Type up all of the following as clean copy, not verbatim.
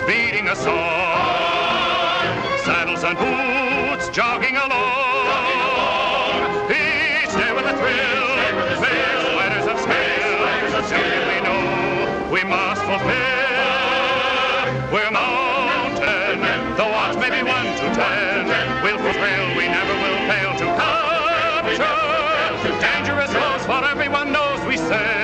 speeding a song. Saddles and boots jogging along. Each day with a thrill, there's spiders of skill. Something we know we must fulfill. We're mountain, the odds may be 1 to 10. We'll fulfill, we never will fail to capture. Dangerous roads for everyone knows we say.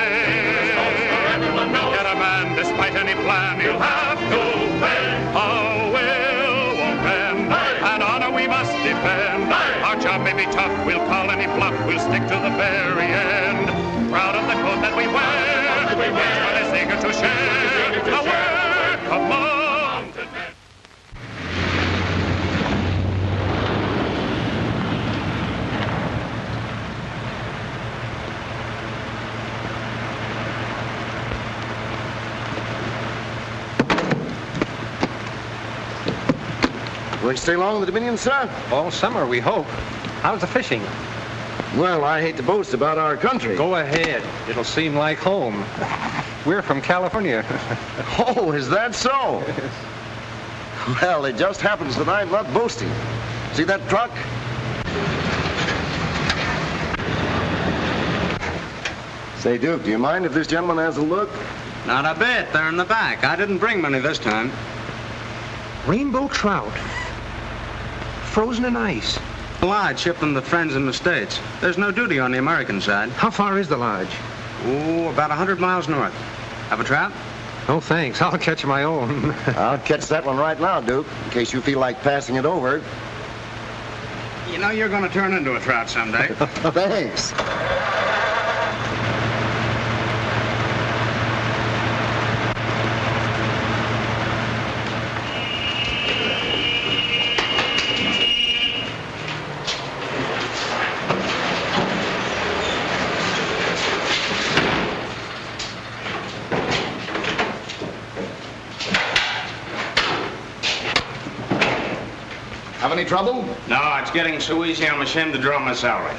Get a man despite any plan, he'll have to bend. Our will won't bend, and honor we must defend. Our job may be tough, we'll call any bluff, we'll stick to the very end. Proud of the coat that we wear, each one is eager to share the work of mountain men. Going to stay long in the Dominion, sir? All summer, we hope. How's the fishing? Well, I hate to boast about our country. Go ahead. It'll seem like home. We're from California. Oh, is that so? Well, it just happens that I'm not boasting. See that truck? Say, Duke, do you mind if this gentleman has a look? Not a bit. They're in the back. I didn't bring many this time. Rainbow trout. Frozen in ice. The lodge shipped them to friends in the States. There's no duty on the American side. How far is the lodge? Oh, about 100 miles north. Have a trap? Oh, thanks. I'll catch my own. I'll catch that one right now, Duke, in case you feel like passing it over. You know you're going to turn into a trout someday. Thanks. Have any trouble? No, it's getting so easy I'm ashamed to draw my salary.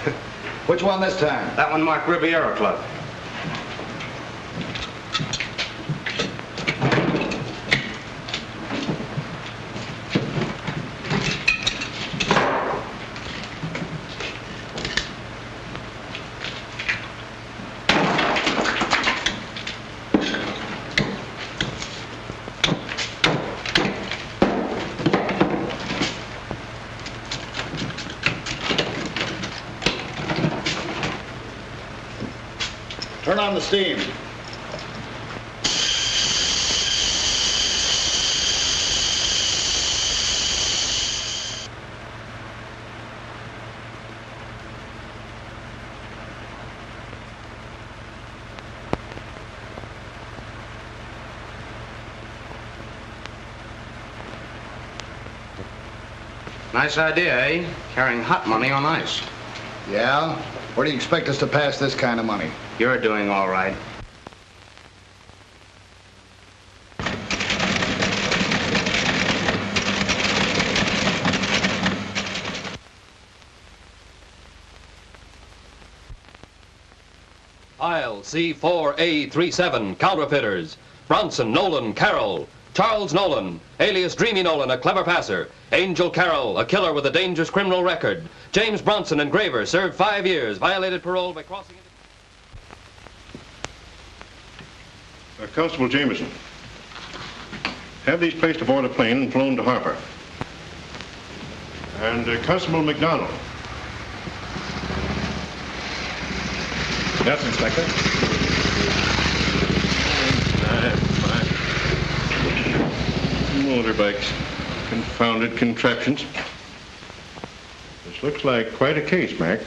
Which one this time? That one marked Riviera Club. Turn on the steam. Nice idea, eh? Carrying hot money on ice. Yeah? Where do you expect us to pass this kind of money? You're doing all right. File C4A37, counterfeiters. Bronson, Nolan, Carroll. Charles Nolan, alias Dreamy Nolan, a clever passer. Angel Carroll, a killer with a dangerous criminal record. James Bronson, engraver, served 5 years, violated parole by crossing into... Constable Jameson, have these placed aboard a plane and flown to Harper. And Constable McDonald. Yes, Inspector. Motorbikes. Confounded contraptions. This looks like quite a case, Mac.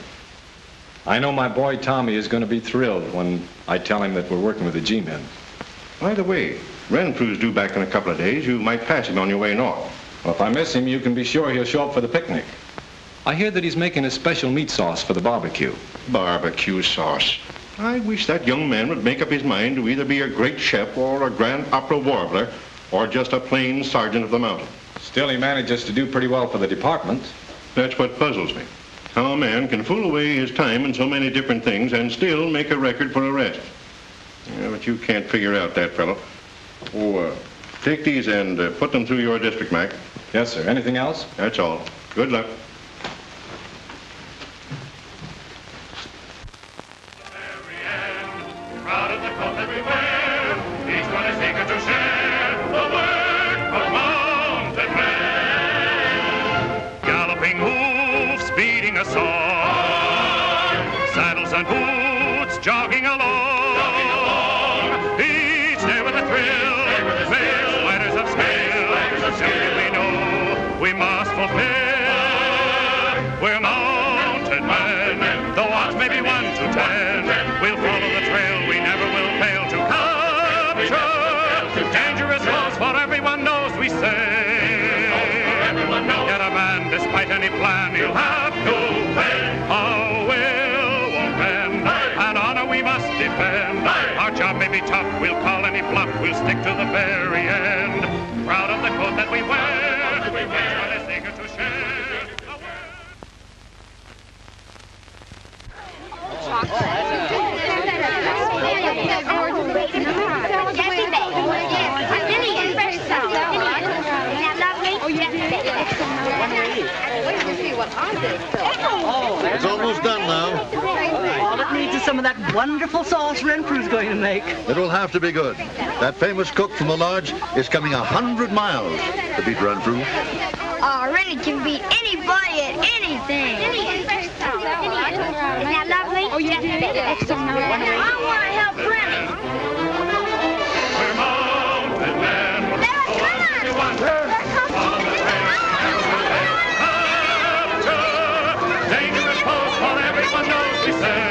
I know my boy Tommy is going to be thrilled when I tell him that we're working with the G-men. By the way, Renfrew's due back in a couple of days. You might pass him on your way north. Well, if I miss him, you can be sure he'll show up for the picnic. I hear that he's making a special meat sauce for the barbecue. Barbecue sauce. I wish that young man would make up his mind to either be a great chef or a grand opera warbler or just a plain sergeant of the mountain. Still, he manages to do pretty well for the department. That's what puzzles me. How a man can fool away his time in so many different things and still make a record for arrest. Yeah, but you can't figure out that fellow. Oh, Take these and put them through your district, Mac. Yes, sir. Anything else? That's all. Good luck. Proud of the coat that we wear, each one is eager to share the work of mounted men. Galloping hooves, beating a song, saddles and boots, jogging along. Each day with a thrill, makes spiders of scale. Something we know we must fulfill. We're mounted men, the odds may be 1 to 10. We'll follow the trail, we never will fail to capture. Dangerous roads, for everyone knows we say. Get a man, despite any plan, you'll have to pay. Our will won't bend, and honor we must defend. Our job may be tough, we'll call any bluff, we'll stick to the very end. Proud of the coat that we wear, each one is eager to share. It's almost done now. All it needs is some of that wonderful sauce Renfrew's going to make. It'll have to be good. That famous cook from the lodge is coming 100 miles to beat Renfrew. Oh, Rennie can beat anybody at anything. Isn't that lovely? Oh, you did. I want to help Rennie. We're mounted men. Dangerous post, for everyone knows we say.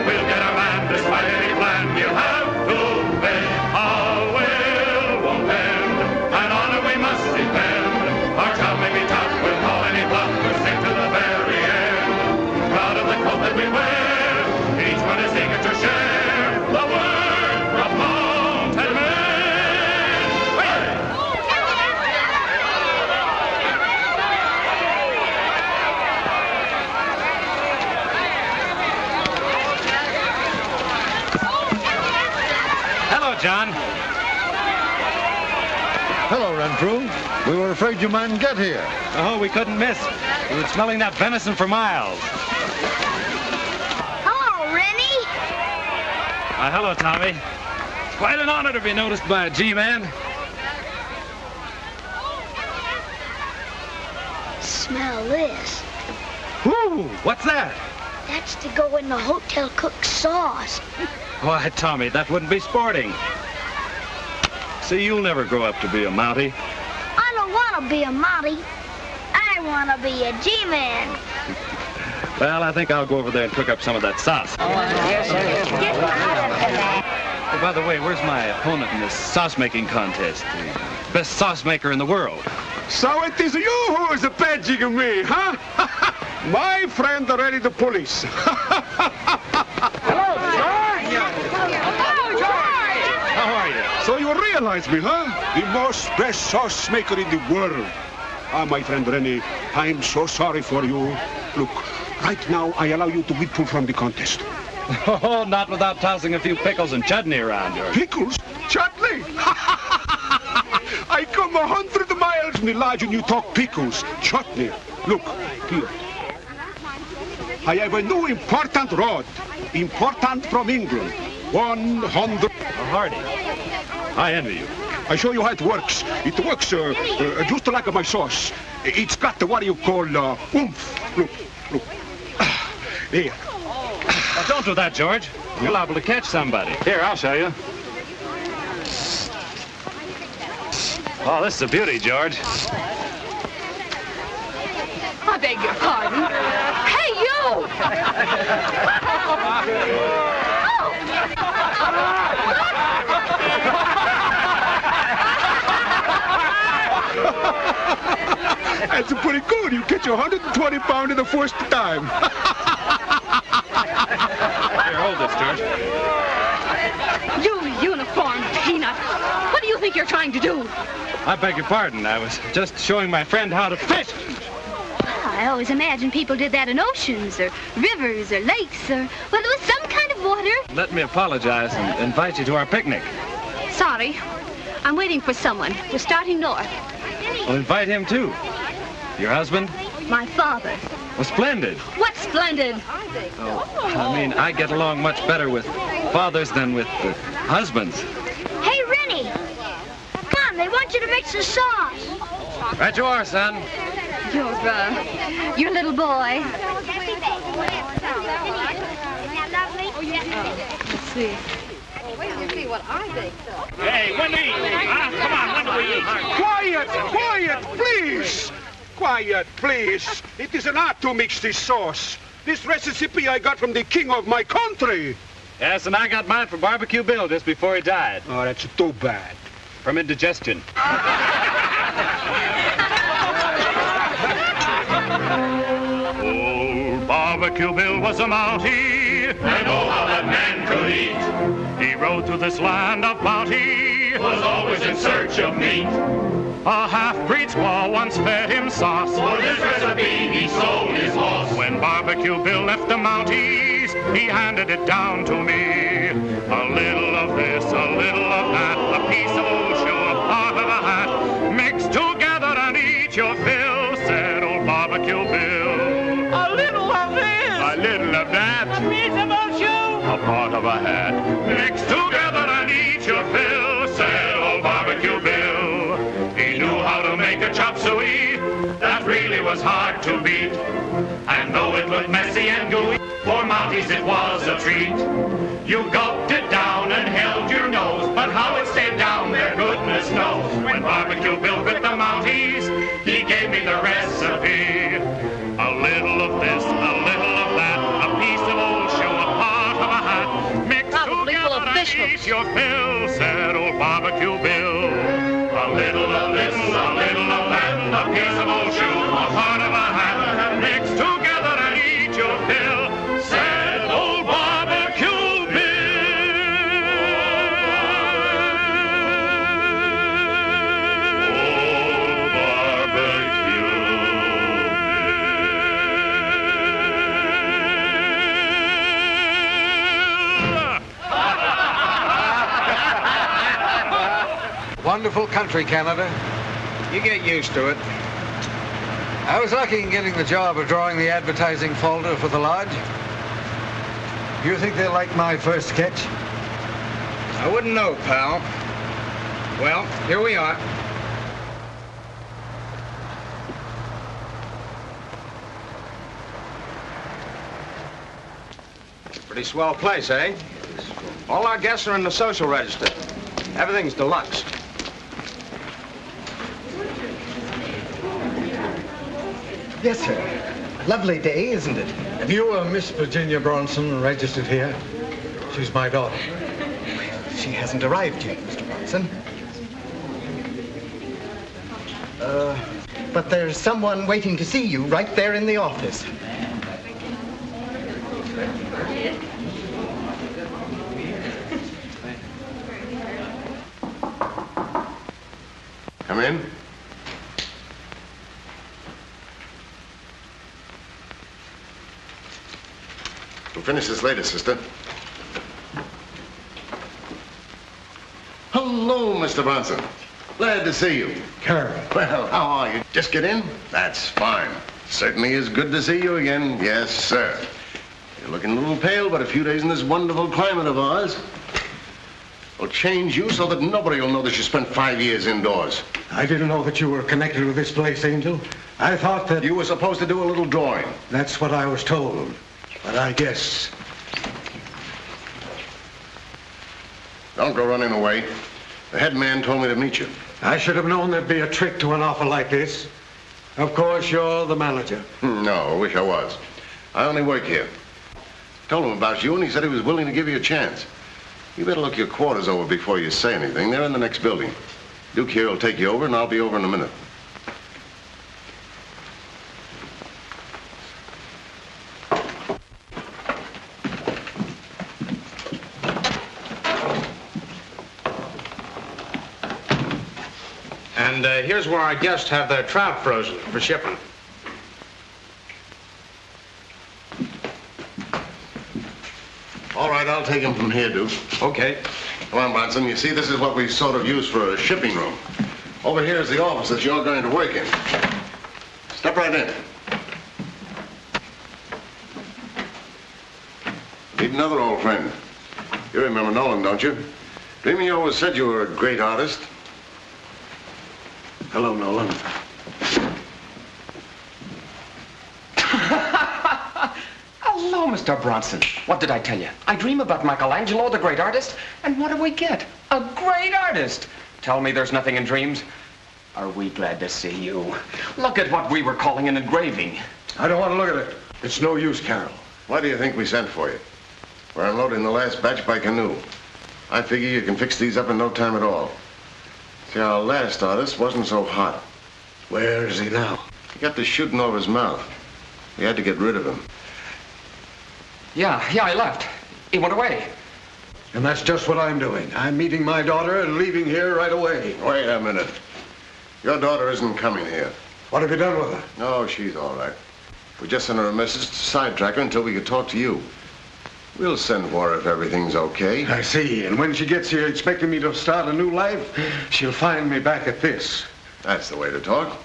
We'll get a man despite any plan. You'll have to pay. Our will won't bend, and honor we must defend. Our job may be tough, we'll call any bluff, we'll stick to the very end. Proud of the coat that we wear, each one is eager to share the work of mounted men. Hello, John. Hello, Renfrew. We were afraid you mightn't get here. Oh, we couldn't miss. We were smelling that venison for miles. Hello, Rennie. Hello, Tommy. It's quite an honor to be noticed by a G-man. Smell this. Whoo! What's that? That's to go in the hotel cook's sauce. Why, Tommy, that wouldn't be sporting. See, you'll never grow up to be a Mountie. I don't want to be a Mountie. I want to be a G-man. Well, I think I'll go over there and cook up some of that sauce. Hey, by the way, where's my opponent in this sauce-making contest? The best sauce maker in the world. So it is you who is badging me, huh? My friend, Rennie the police. Hello, George. Hello, George. How are you? So you realize me, huh? The most best sauce maker in the world. Ah, my friend Rennie, I'm so sorry for you. Look, right now I allow you to withdraw from the contest. Oh, not without tossing a few pickles and chutney around, George. Pickles? Chutney? I come 100 miles from the lodge and you talk pickles, chutney. Look, here. I have a new important rod. Important from England. 100. Hardy. I envy you. I show you how it works. It works just like my sauce. It's got what you call oomph. Look, look. There. Oh, don't do that, George. You're liable to catch somebody. Here, I'll show you. Oh, this is a beauty, George. I beg your pardon. Hey, you! That's pretty good. You catch 120 pounds in the first time. Here, hold this, George. You uniformed peanut. What do you think you're trying to do? I beg your pardon. I was just showing my friend how to fish. I always imagined people did that in oceans or rivers or lakes or, well, it was some kind of water. Let me apologize and invite you to our picnic. Sorry. I'm waiting for someone. We're starting north. Well, invite him too. Your husband? My father. Well, splendid. What's splendid? Oh, I mean, I get along much better with fathers than with husbands. Hey, Rennie. Come on, they want you to mix the sauce. Right you are, son. Your little boy. Let's see. Hey, when we eat? Come on, when do we eat? Quiet, quiet, please. Quiet, please. It is an art to mix this sauce. This recipe I got from the king of my country. Yes, and I got mine from Barbecue Bill just before he died. Oh, that's too bad. From indigestion. Old Barbecue Bill was a Mountie, and oh, how that man could eat. He rode through this land of bounty, was always in search of meat. A half-breed squaw once fed him sauce. For this recipe, he sold his horse. When Barbecue Bill left the Mounties, he handed it down to me. A little of this, a little of that, a piece of old shoe, a part of a hat. Mix together and eat your fill, said old Barbecue Bill. A little of this. A little of that. A piece of old shoe. A part of a hat. Mix together and eat your fill, said old Barbecue Bill. He knew how to make a chop suey that really was hard to beat. And though it looked messy and gooey, for Mounties it was a treat. You gulped it down and held your nose, but how it stayed down there, goodness knows. When Barbecue Bill quit the Mounties, he gave me the recipe. A little of this, a little of that, a piece of old shoe, a part of a hat. Mix together and eat your fill, said old Barbecue Bill. A little of this, a little of that, a piece of old shoe, a part of a hat. Mix together and eat your fill, said old Barbecue Bill. Old Barbecue Wonderful country, Canada. You get used to it. I was lucky in getting the job of drawing the advertising folder for the lodge. Do you think they'll like my first sketch? I wouldn't know, pal. Well, here we are. Pretty swell place, eh? All our guests are in the social register. Everything's deluxe. Yes, sir. Lovely day, isn't it? Have you Miss Virginia Bronson registered here? She's my daughter. She hasn't arrived yet, Mr. Bronson. But there's someone waiting to see you right there in the office. Come in. We'll finish this later, sister. Hello, Mr. Bronson. Glad to see you. Carol. Well, how are you? Just get in? That's fine. Certainly is good to see you again. Yes, sir. You're looking a little pale, but a few days in this wonderful climate of ours will change you so that nobody will know that you spent 5 years indoors. I didn't know that you were connected with this place, Angel. I thought that... You were supposed to do a little drawing. That's what I was told. But I guess... Don't go running away. The head man told me to meet you. I should have known there'd be a trick to an offer like this. Of course, you're the manager. No, I wish I was. I only work here. Told him about you, and he said he was willing to give you a chance. You better look your quarters over before you say anything. They're in the next building. Duke here will take you over, and I'll be over in a minute. And here's where our guests have their trout frozen for shipping. All right, I'll take him from here, Duke. Okay. Come on, Bronson. You see, this is what we sort of use for a shipping room. Over here is the office that you're going to work in. Step right in. Meet another old friend. You remember Nolan, don't you? Dreamy always said you were a great artist. Hello, Nolan. Hello, Mr. Bronson. What did I tell you? I dream about Michelangelo, the great artist, and what do we get? A great artist. Tell me there's nothing in dreams. Are we glad to see you? Look at what we were calling an engraving. I don't want to look at it. It's no use, Carol. Why do you think we sent for you? We're unloading the last batch by canoe. I figure you can fix these up in no time at all. See, our last artist wasn't so hot. Where is he now? He got the shooting over his mouth. We had to get rid of him. Yeah, he left. He went away. And that's just what I'm doing. I'm meeting my daughter and leaving here right away. Wait a minute. Your daughter isn't coming here. What have you done with her? No, she's all right. We just sent her a message to sidetrack her until we could talk to you. We'll send for her if everything's okay. I see. And when she gets here expecting me to start a new life, she'll find me back at this. That's the way to talk.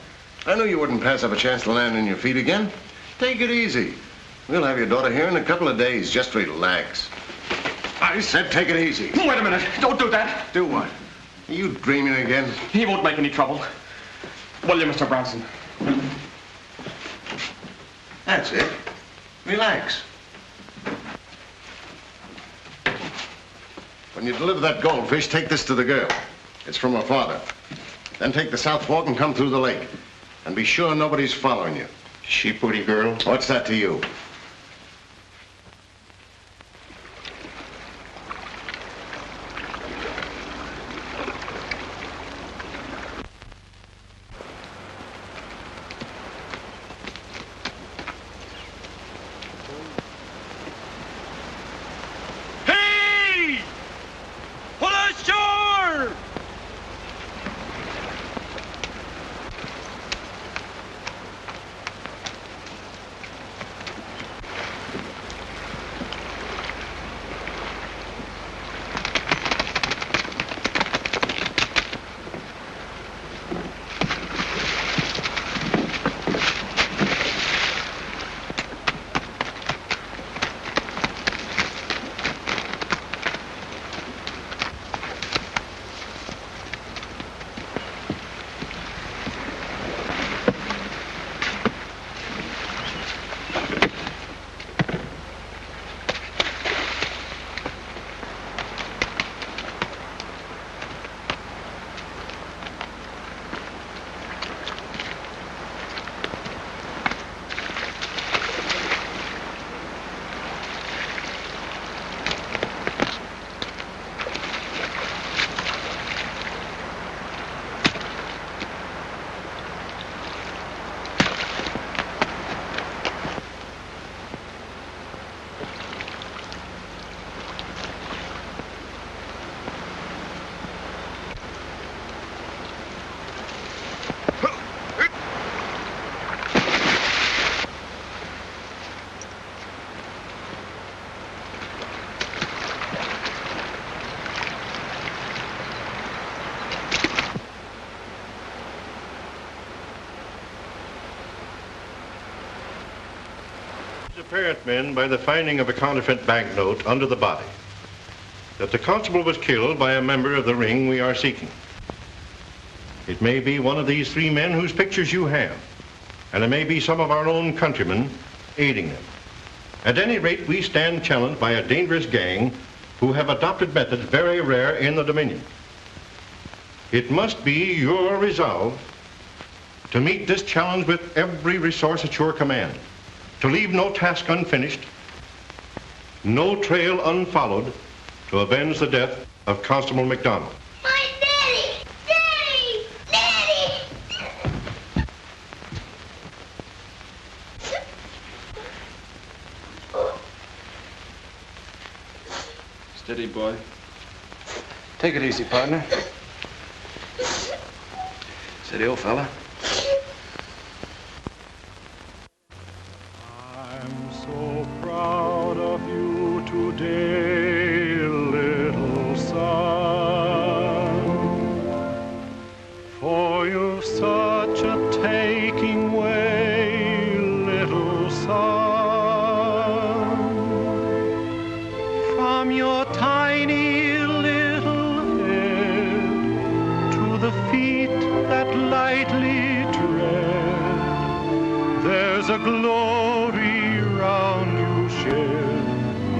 I knew you wouldn't pass up a chance to land on your feet again. Take it easy. We'll have your daughter here in a couple of days. Just relax. I said take it easy. Wait a minute. Don't do that. Do what? Are you dreaming again? He won't make any trouble. Will you, Mr. Bronson? That's it. Relax. When you deliver that goldfish, take this to the girl. It's from her father. Then take the South Fork and come through the lake. And be sure nobody's following you. She pretty girl? What's that to you? Apparent men by the finding of a counterfeit banknote under the body. That the constable was killed by a member of the ring we are seeking. It may be one of these three men whose pictures you have, and it may be some of our own countrymen aiding them. At any rate, we stand challenged by a dangerous gang who have adopted methods very rare in the Dominion. It must be your resolve to meet this challenge with every resource at your command. To leave no task unfinished, no trail unfollowed to avenge the death of Constable McDonald. My daddy! Daddy! Daddy! Steady, boy. Take it easy, partner. Steady, old fella. Proud of you today, little son. the feet that lightly tread. There's a glory round you shed,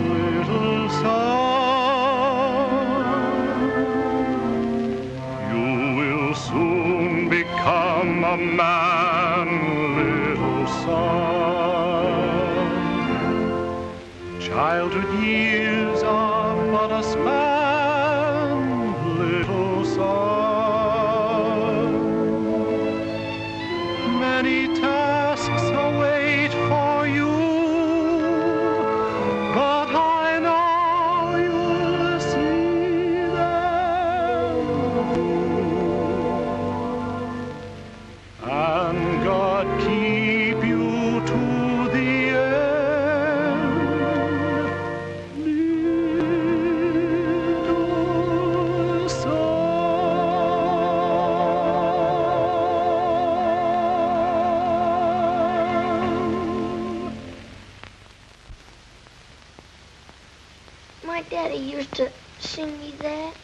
little son. You will soon become a man, little son. Childhood years are but a span, little son. Many tasks await for you, but I know you'll see them through. And God keep you to the end, little son. My daddy used to sing me that.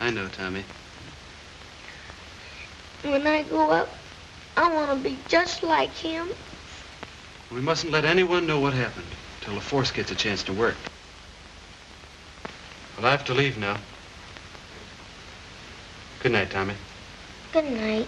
I know, Tommy. When I grow up, I want to be just like him. We mustn't let anyone know what happened till the force gets a chance to work. Well, I have to leave now. Good night, Tommy. Good night.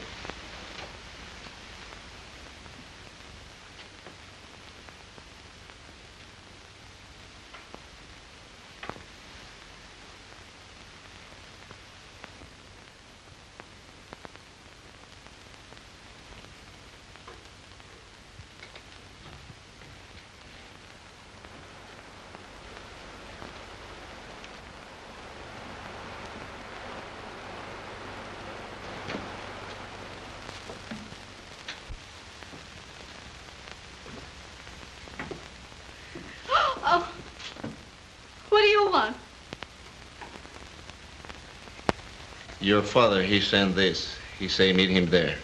Oh, what do you want? Your father, he sent this. He say meet him there.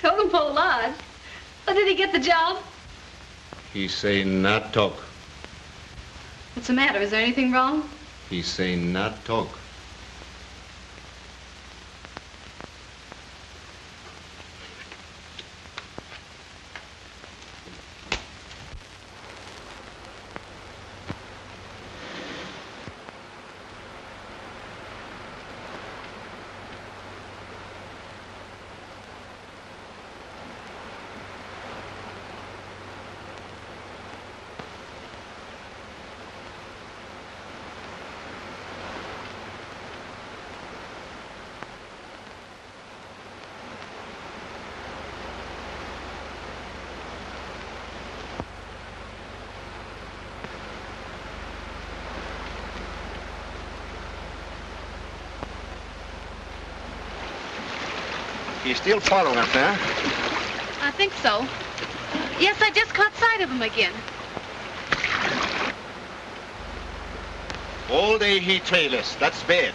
Told him Pole Lodge. Oh, did he get the job? He say not talk. What's the matter? Is there anything wrong? He say not talk. He's still following us, huh? I think so. Yes, I just caught sight of him again. All day he trail us. That's bad.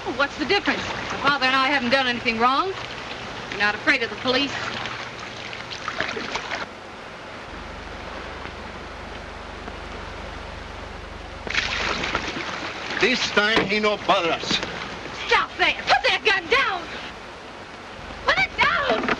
Well, what's the difference? My father and I haven't done anything wrong. We're not afraid of the police. This time he no bother us. Stop there! Put that gun down! Put it down!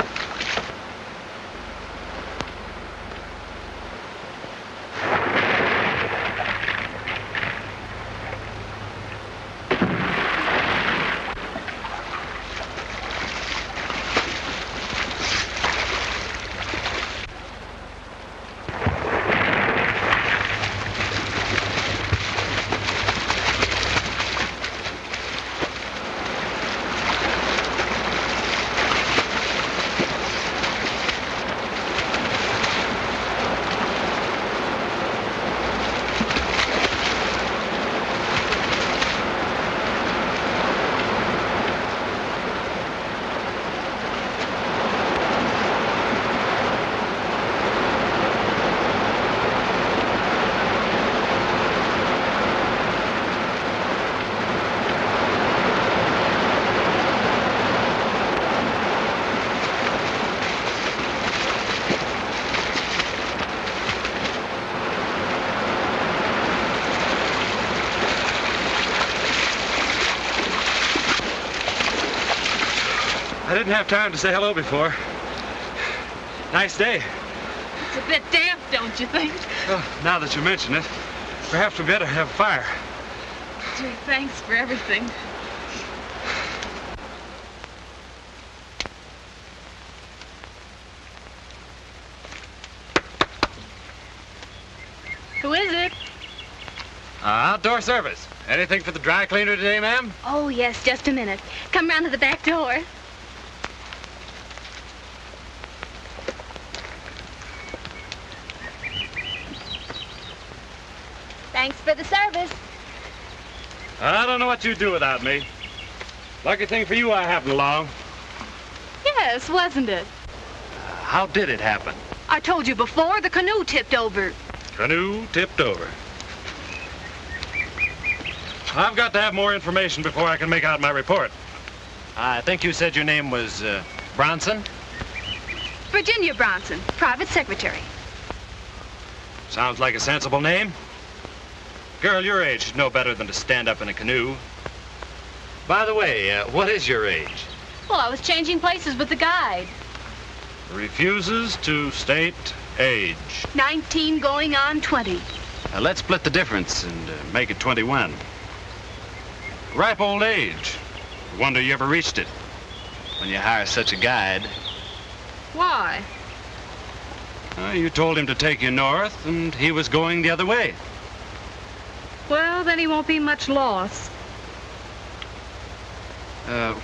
I didn't have time to say hello before. Nice day. It's a bit damp, don't you think? Well, now that you mention it, perhaps we better have a fire. Gee, thanks for everything. Who is it? Outdoor service. Anything for the dry cleaner today, ma'am? Oh, yes, just a minute. Come round to the back door. Thanks for the service. I don't know what you'd do without me. Lucky thing for you I happened along. Yes, wasn't it? How did it happen? I told you before, the canoe tipped over. Canoe tipped over. I've got to have more information before I can make out my report. I think you said your name was Bronson? Virginia Bronson, private secretary. Sounds like a sensible name. Girl your age should know better than to stand up in a canoe. By the way, what is your age? Well, I was changing places with the guide. Refuses to state age. 19 going on 20. Now, let's split the difference and make it 21. Ripe old age. Wonder you ever reached it when you hire such a guide. Why? You told him to take you north, and he was going the other way. Well, then he won't be much loss.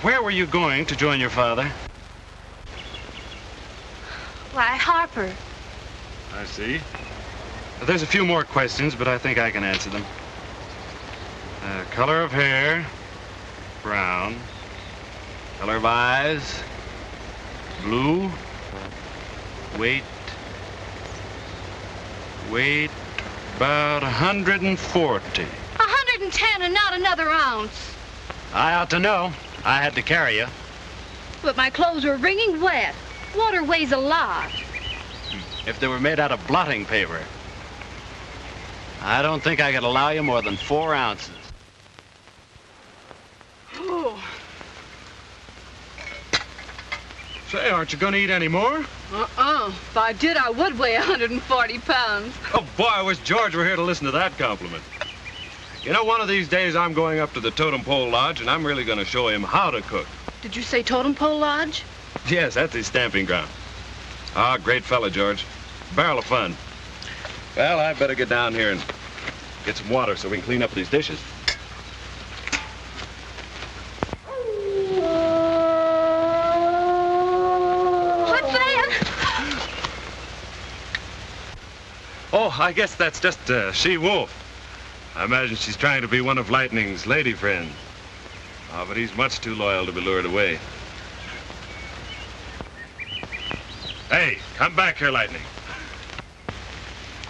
Where were you going to join your father? Why, Harper. I see. There's a few more questions, but I think I can answer them. Color of hair, brown. Color of eyes, blue. Weight, about 140. 110 and not another ounce. I ought to know. I had to carry you. But my clothes were wringing wet. Water weighs a lot. If they were made out of blotting paper. I don't think I could allow you more than 4 ounces. Oh. Say, aren't you going to eat any more? If I did, I would weigh 140 pounds. Oh, boy, I wish George were here to listen to that compliment. You know, one of these days I'm going up to the Totem Pole Lodge, and I'm really going to show him how to cook. Did you say Totem Pole Lodge? Yes, that's his stamping ground. Ah, great fella, George. Barrel of fun. Well, I better get down here and get some water so we can clean up these dishes. Oh, I guess that's just she-wolf. I imagine she's trying to be one of Lightning's lady friends. Oh, but he's much too loyal to be lured away. Hey, come back here, Lightning.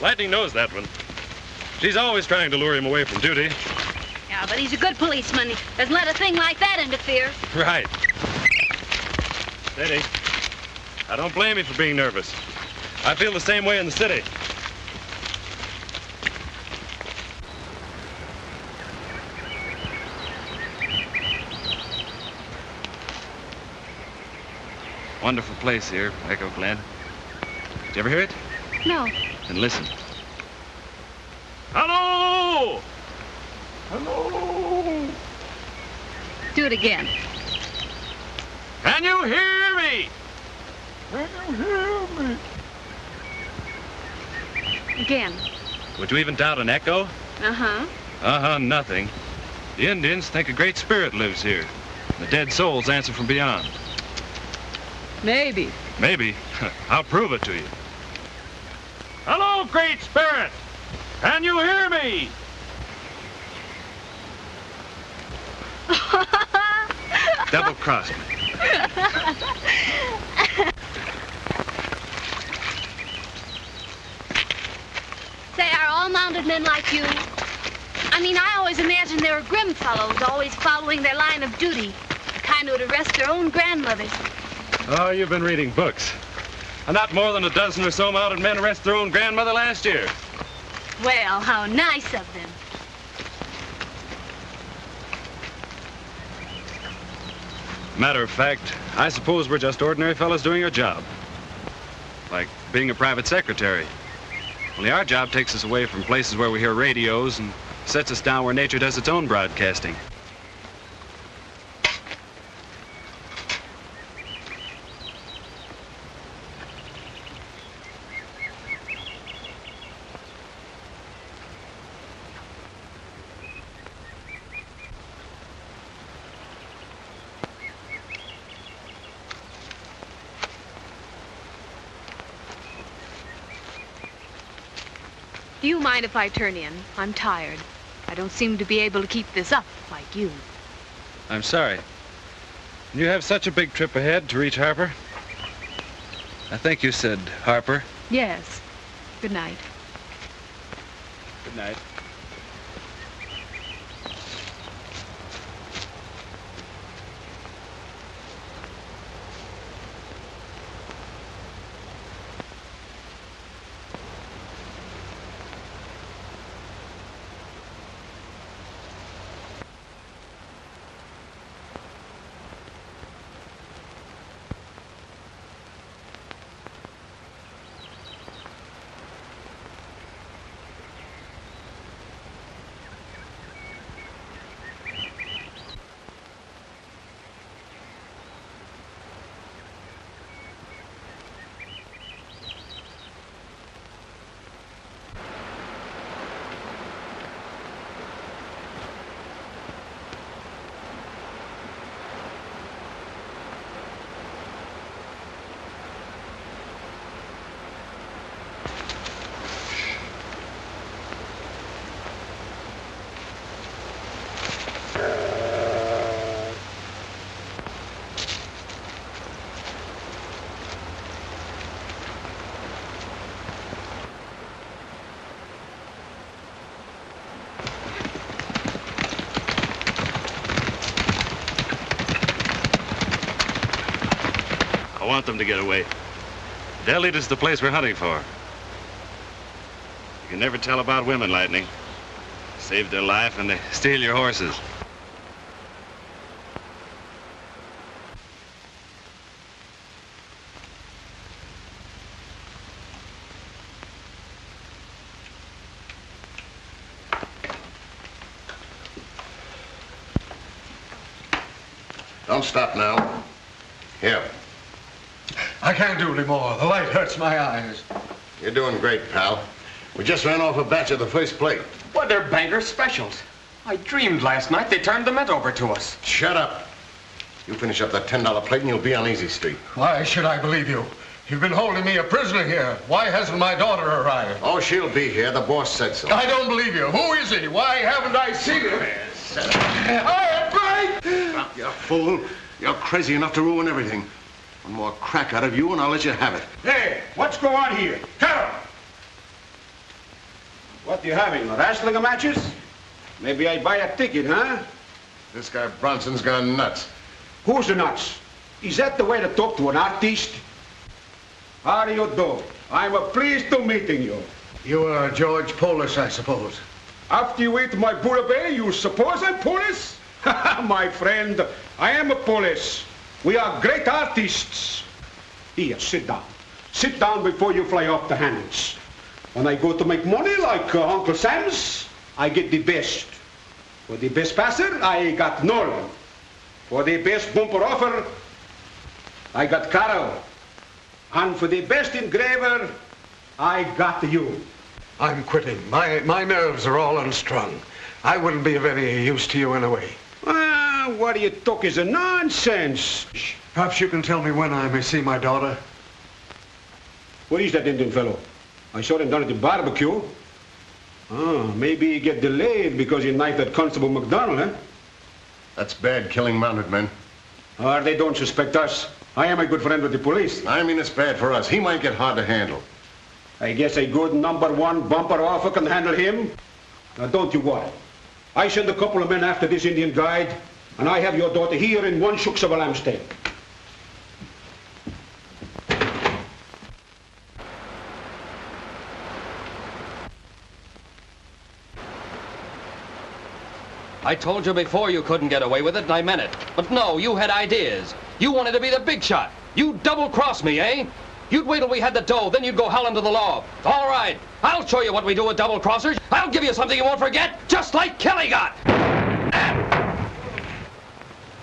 Lightning knows that one. She's always trying to lure him away from duty. Yeah, but he's a good policeman. He doesn't let a thing like that interfere. Right. Steady. I don't blame you for being nervous. I feel the same way in the city. Wonderful place here, Echo Glen. Did you ever hear it? No. Then listen. Hello! Hello! Do it again. Can you hear me? Can you hear me? Again. Would you even doubt an echo? Uh-huh. Uh-huh, nothing. The Indians think a great spirit lives here. The dead souls answer from beyond. Maybe. Maybe. I'll prove it to you. Hello, Great Spirit! Can you hear me? Double-crossed me. Say, are all mounted men like you? I mean, I always imagined they were grim fellows, always following their line of duty. The kind who would arrest their own grandmothers. Oh, you've been reading books. Not more than a dozen or so mounted men arrested their own grandmother last year. Well, how nice of them. Matter of fact, I suppose we're just ordinary fellows doing our job. Like being a private secretary. Only our job takes us away from places where we hear radios and sets us down where nature does its own broadcasting. Do you mind if I turn in? I'm tired. I don't seem to be able to keep this up like you. I'm sorry. You have such a big trip ahead to reach Harper? I think you said Harper. Yes. Good night. Good night. I want them to get away. They'll lead us to the place we're hunting for. You can never tell about women, Lightning. Save their life and they steal your horses. Don't stop now. Here. I can't do any more. The light hurts my eyes. You're doing great, pal. We just ran off a batch of the first plate. Well, they're banker specials. I dreamed last night they turned the mint over to us. Shut up. You finish up that $10 plate and you'll be on Easy Street. Why should I believe you? You've been holding me a prisoner here. Why hasn't my daughter arrived? Oh, she'll be here. The boss said so. I don't believe you. Who is he? Why haven't I seen him? You fool. You're crazy enough to ruin everything. One more crack out of you and I'll let you have it. Hey, what's going on here? Carol! What you having, wrestling matches? Maybe I buy a ticket, huh? This guy Bronson's gone nuts. Who's the nuts? Is that the way to talk to an artist? How do you do? I'm pleased to meeting you. You are George Poulis, I suppose. After you eat my bouillabaisse, you suppose I'm Poulis? My friend, I am a Poulis. We are great artists. Here, sit down. Sit down before you fly off the handles. When I go to make money like Uncle Sam's, I get the best. For the best passer, I got Nolan. For the best bumper offer, I got Carol. And for the best engraver, I got you. I'm quitting. My nerves are all unstrung. I wouldn't be of any use to you anyway. What do you talk is a nonsense? Perhaps you can tell me when I may see my daughter. What is that Indian fellow? I saw him down at the barbecue. Maybe he get delayed because he knifed that Constable McDonald, huh? That's bad, killing mounted men. They don't suspect us. I am a good friend with the police. I mean, it's bad for us. He might get hard to handle. I guess a good #1 bumper offer can handle him. Now, don't you worry. I send a couple of men after this Indian guide, and I have your daughter here in 1 shooks of a lamb steak. I told you before you couldn't get away with it, and I meant it. But no, you had ideas. You wanted to be the big shot. You double-crossed me, eh? You'd wait till we had the dough, then you'd go howling to the law. All right, I'll show you what we do with double-crossers. I'll give you something you won't forget, just like Kelly got.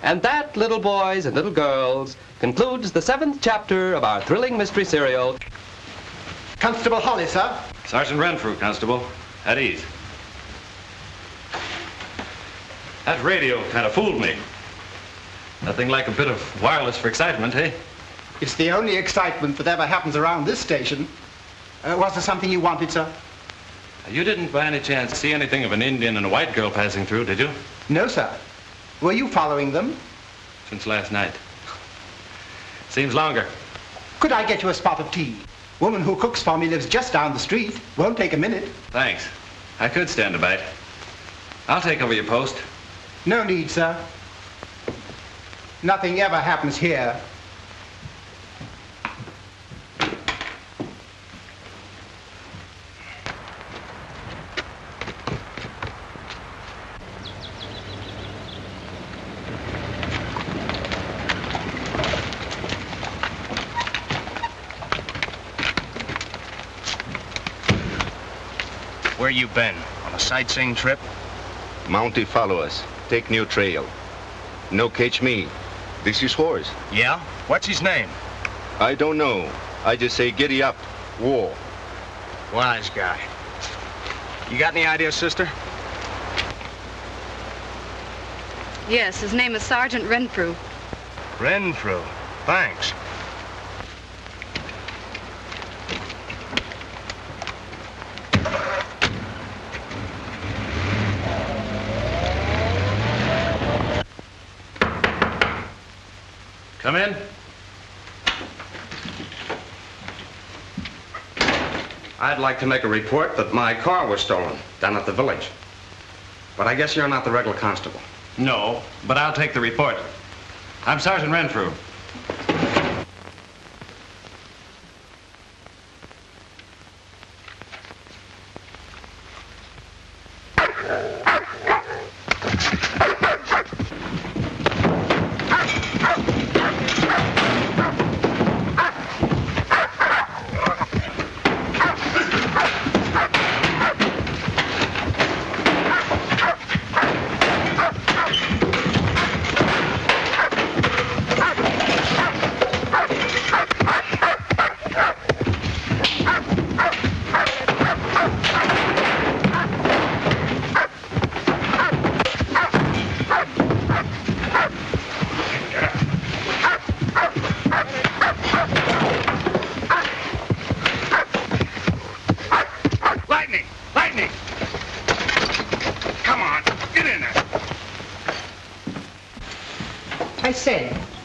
And that, little boys and little girls, concludes the 7th chapter of our thrilling mystery serial. Constable Holly, sir. Sergeant Renfrew, Constable. At ease. That radio kind of fooled me. Nothing like a bit of wireless for excitement, eh? It's the only excitement that ever happens around this station. Was there something you wanted, sir? You didn't by any chance see anything of an Indian and a white girl passing through, did you? No, sir. Were you following them? Since last night. Seems longer. Could I get you a spot of tea? Woman who cooks for me lives just down the street. Won't take a minute. Thanks. I could stand a bite. I'll take over your post. No need, sir. Nothing ever happens here. Where you been? On a sightseeing trip? Mountie follow us. Take new trail. No catch me. This is horse. Yeah? What's his name? I don't know. I just say giddy up. War. Wise guy. You got any ideas, sister? Yes, his name is Sergeant Renfrew. Renfrew. Thanks. Come in. I'd like to make a report that my car was stolen down at the village. But I guess you're not the regular constable. No, but I'll take the report. I'm Sergeant Renfrew.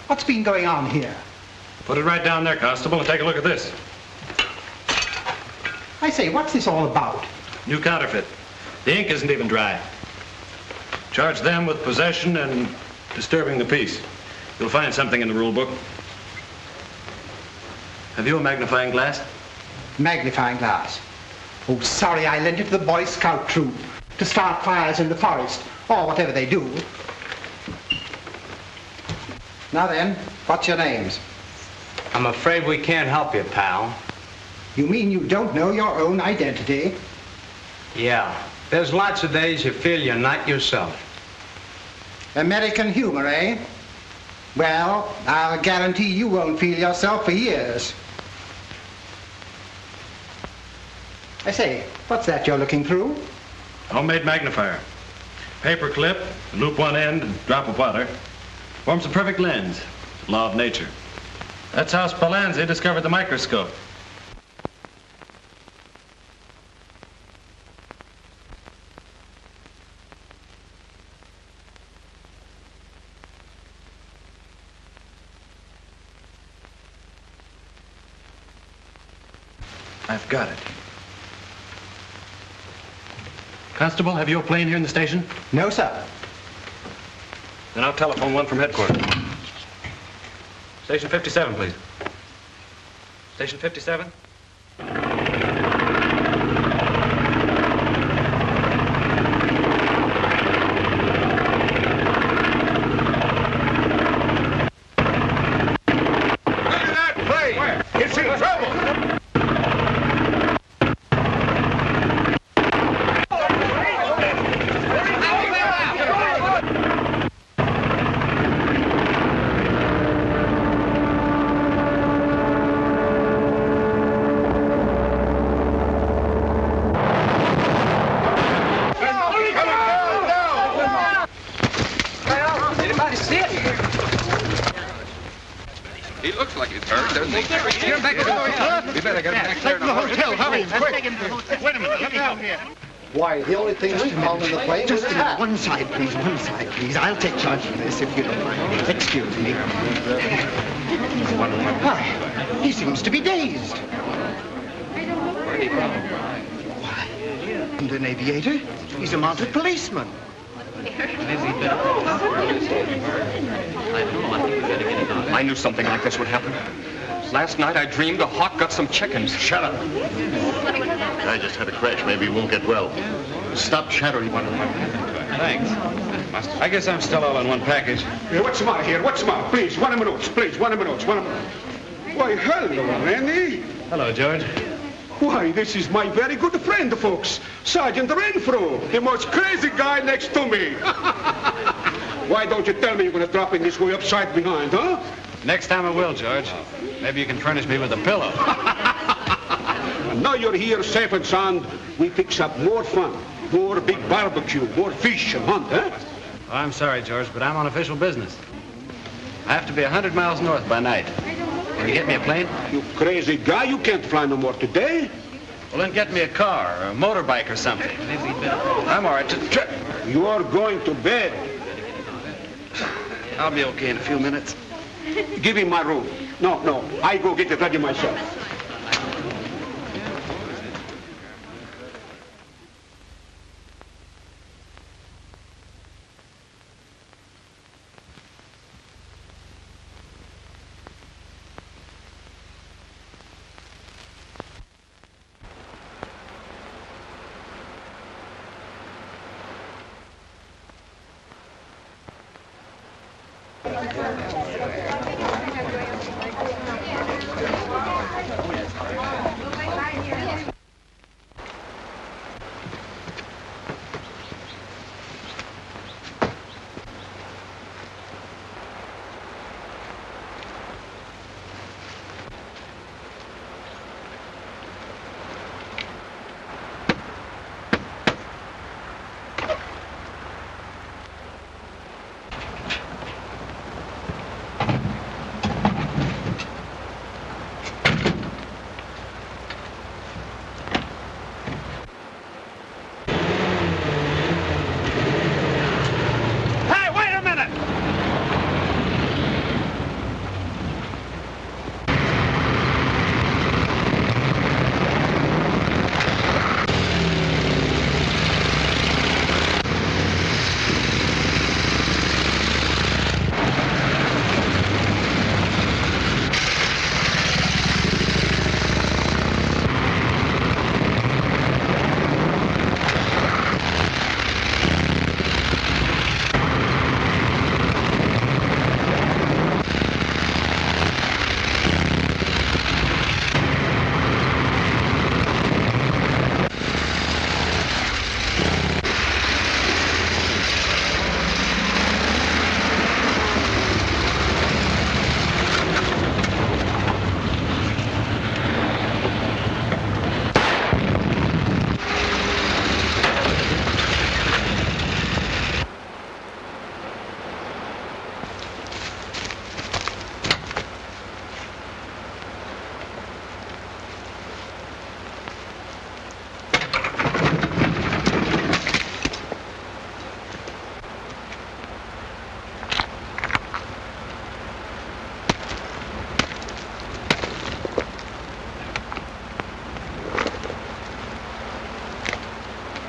What's been going on here? Put it right down there, Constable, and take a look at this. I say, what's this all about? New counterfeit. The ink isn't even dry. Charge them with possession and disturbing the peace. You'll find something in the rule book. Have you a magnifying glass? Magnifying glass? Oh, sorry, I lent it to the Boy Scout troop to start fires in the forest, or whatever they do. Now then, what's your names? I'm afraid we can't help you, pal. You mean you don't know your own identity? Yeah. There's lots of days you feel you're not yourself. American humor, eh? Well, I'll guarantee you won't feel yourself for years. I say, what's that you're looking through? Homemade magnifier. Paper clip, loop one end, and drop of water. Forms a perfect lens. Law of nature. That's how Spallanzani discovered the microscope. I've got it. Constable, have you a plane here in the station? No, sir. Then I'll telephone one from headquarters. Station 57, please. Station 57? He looks like he's hurt, doesn't he? Get him back to the hotel. We better get him back there. Take him to the hotel. Hurry, quick. Wait a minute. Let me come here. Why, the only thing that's wrong in the plane was his hat. One side, please. One side, please. I'll take charge of this if you don't mind. Excuse me. Why, he seems to be dazed. Why, and an aviator? He's a mounted policeman. I knew something like this would happen. Last night I dreamed a hawk got some chickens. Shut up. I just had a crash. Maybe he won't get well. Stop chattering. Thanks. I guess I'm still all in one package. Yeah, what's the matter here? What's the matter? Please, 1 minute. Please, 1 minute. 1 minute. Why, hello, Randy. Hello, George. Why, this is my very good friend, folks. Sergeant Renfrew, the most crazy guy next to me. Why don't you tell me you're going to drop in this way upside behind, huh? Next time I will, George. Maybe you can furnish me with a pillow. And now you're here safe and sound, we fix up more fun, more big barbecue, more fish and hunt, huh? Oh, I'm sorry, George, but I'm on official business. I have to be 100 miles north by night. Can you get me a plane? You crazy guy, you can't fly no more today. Well, then get me a car or a motorbike or something. I'm all right. You're going to bed. I'll be okay in a few minutes. Give him my room. No, I go get it ready myself.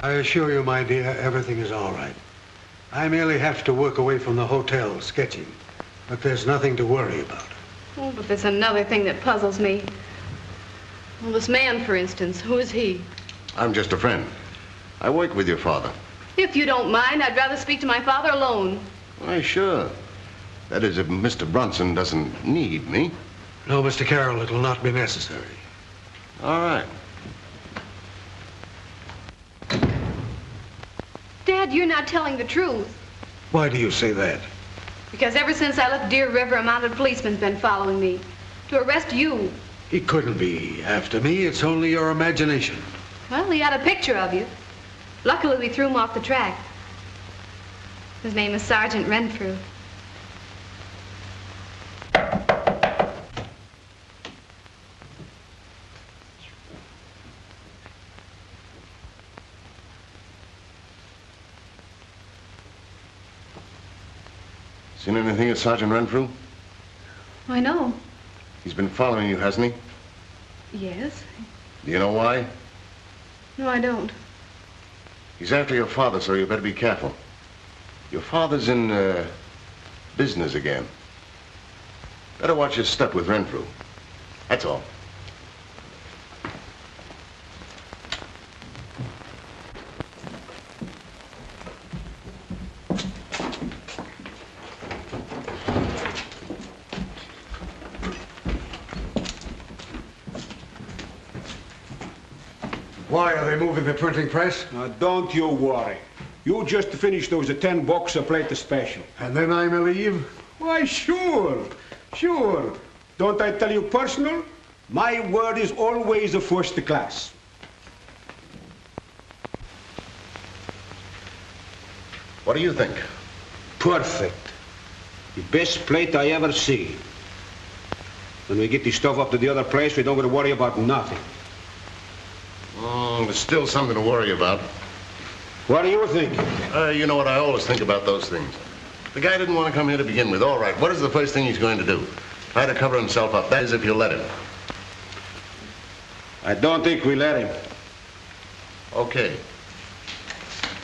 I assure you, my dear, everything is all right. I merely have to work away from the hotel sketching, but there's nothing to worry about. Oh, but there's another thing that puzzles me. Well, this man, for instance, who is he? I'm just a friend. I work with your father. If you don't mind, I'd rather speak to my father alone. Why, sure. That is, if Mr. Bronson doesn't need me. No, Mr. Carroll, it will not be necessary. All right. Dad, you're not telling the truth. Why do you say that? Because ever since I left Deer River, a mounted policeman's been following me to arrest you. He couldn't be after me. It's only your imagination. Well, he had a picture of you. Luckily, we threw him off the track. His name is Sergeant Renfrew. Seen anything of Sergeant Renfrew? I know. He's been following you, hasn't he? Yes. Do you know why? No, I don't. He's after your father, so you better be careful. Your father's in, business again. Better watch your step with Renfrew. That's all. Why are they moving the printing press? Now, don't you worry. You just finish those $10 a plate special. And then I may leave? Why, sure. Don't I tell you personal? My word is always a first class. What do you think? Perfect. The best plate I ever see. When we get the stuff up to the other place, we don't got to worry about nothing. There's still something to worry about. What do you think? You know what I always think about those things. The guy didn't want to come here to begin with. All right, what is the first thing he's going to do? Try to cover himself up. That is, if you let him. I don't think we let him. Okay.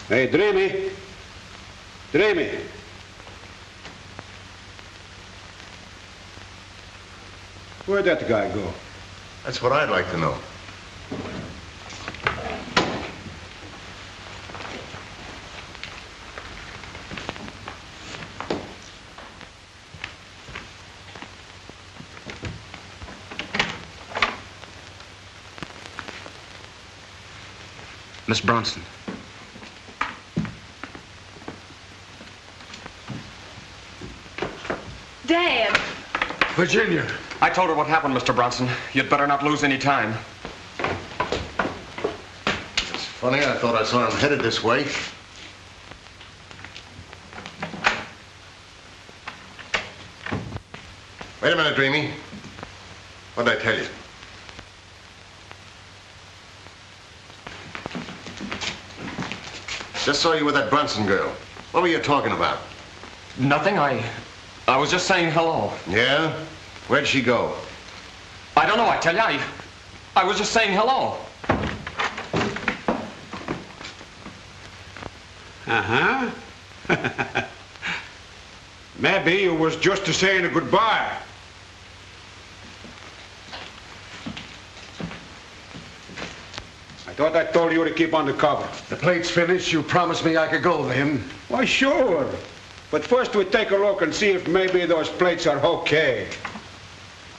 Hey, Dreamy. Dreamy. Where'd that guy go? That's what I'd like to know. Miss Bronson. Dad! Virginia. I told her what happened, Mr. Bronson. You'd better not lose any time. It's funny, I thought I saw him headed this way. Wait a minute, Dreamy. What'd I tell you? Just saw you with that Bronson girl. What were you talking about? Nothing. I was just saying hello. Yeah? Where'd she go? I don't know, I tell you. I was just saying hello. Uh-huh. Maybe you was just saying a goodbye. I thought I told you to keep on the cover. The plate's finished. You promised me I could go then. Why, sure. But first we take a look and see if maybe those plates are okay.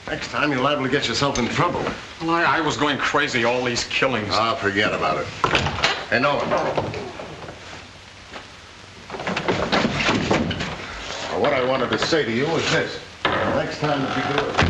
Next time you're liable to get yourself in trouble. Well, I was going crazy, all these killings. Ah, forget about it. Hey, Nolan. What I wanted to say to you is this. Next time that you do it...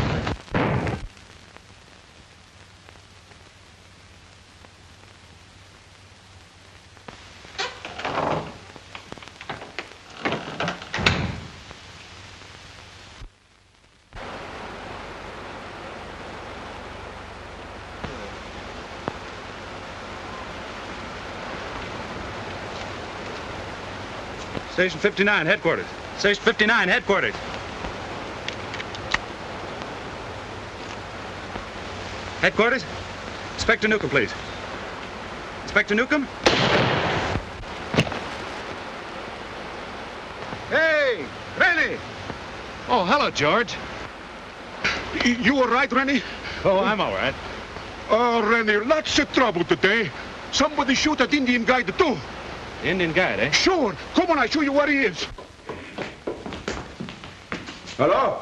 Station 59, headquarters. Station 59, headquarters. Headquarters? Inspector Newcomb, please. Inspector Newcomb? Hey, Rennie! Oh, hello, George. You all right, Rennie? Oh, I'm all right. Oh, Rennie, lots of trouble today. Somebody shoot that Indian guy, too. Indian guide, eh? Sure. Come on, I show you where he is. Hello?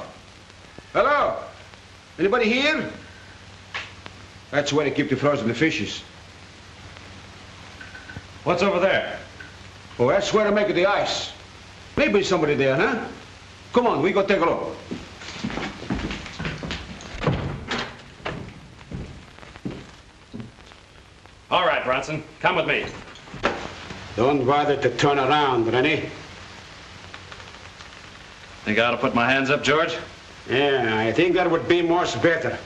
Hello? Anybody here? That's where they keep the frozen fishes. What's over there? Oh, that's where they make the ice. Maybe somebody there, huh? Come on, we go take a look. All right, Bronson. Come with me. Don't bother to turn around, Rennie. Think I ought to put my hands up, George? Yeah, I think that would be much better.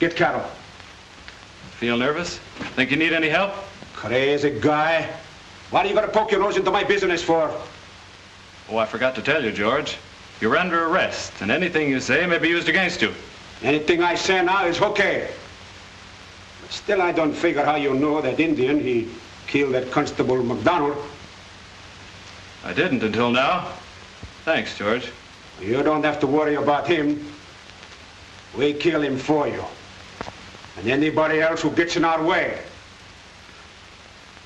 Get Carol. Feel nervous? Think you need any help? Crazy guy. What are you gonna poke your nose into my business for? Oh, I forgot to tell you, George. You're under arrest, and anything you say may be used against you. Anything I say now is okay. But still, I don't figure how you know that Indian, he killed that Constable McDonald. I didn't until now. Thanks, George. You don't have to worry about him. We kill him for you. And anybody else who gets in our way.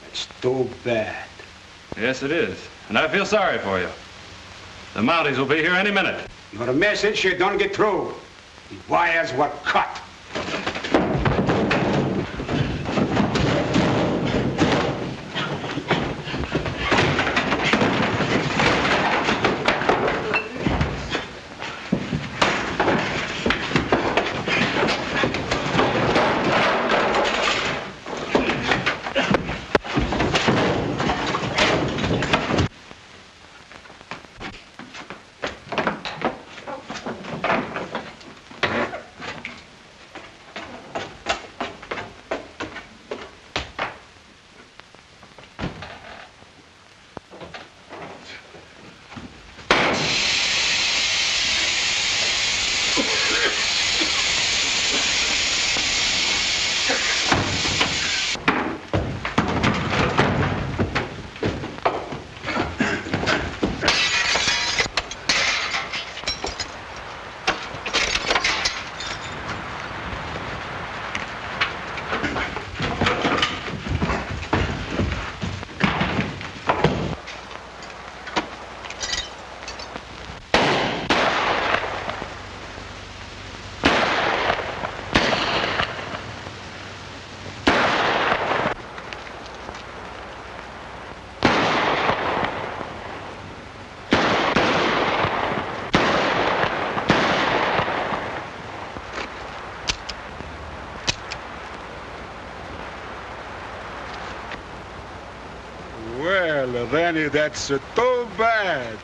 It's too bad. Yes, it is. And I feel sorry for you. The Mounties will be here any minute. Your message you don't get through. The wires were cut. Well, Rennie, that's too bad.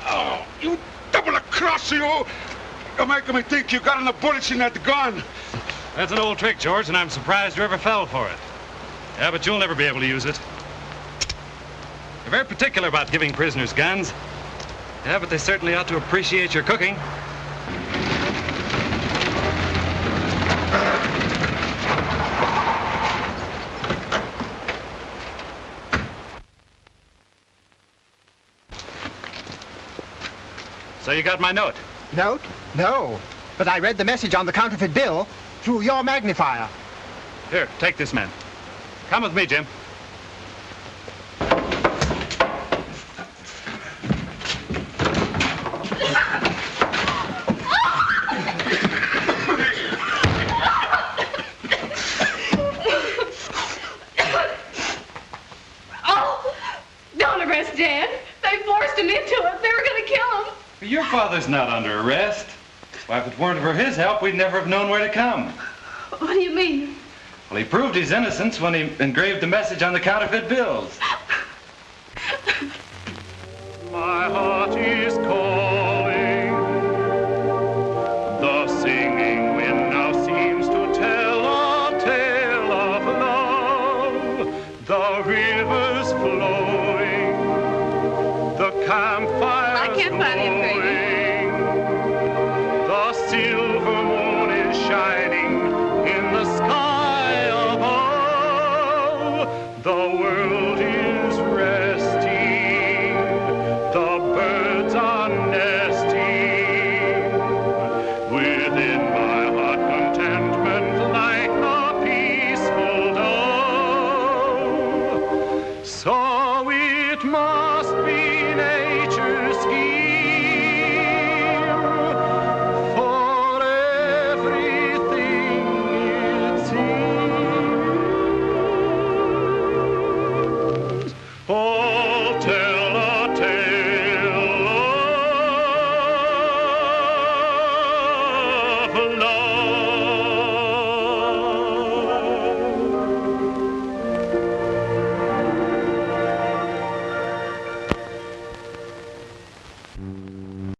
Oh, you double-cross, you! You're making me think you got enough bullets in that gun. That's an old trick, George, and I'm surprised you ever fell for it. Yeah, but you'll never be able to use it. You're very particular about giving prisoners guns. Yeah, but they certainly ought to appreciate your cooking. So you got my note? Note? No. But I read the message on the counterfeit bill through your magnifier. Here, take this, man. Come with me, Jim. Oh, don't arrest Dad. They forced him into it. They were going to kill him. Your father's not under arrest. Why, if it weren't for his help, we'd never have known where to come. What do you mean? Well, he proved his innocence when he engraved the message on the counterfeit bills.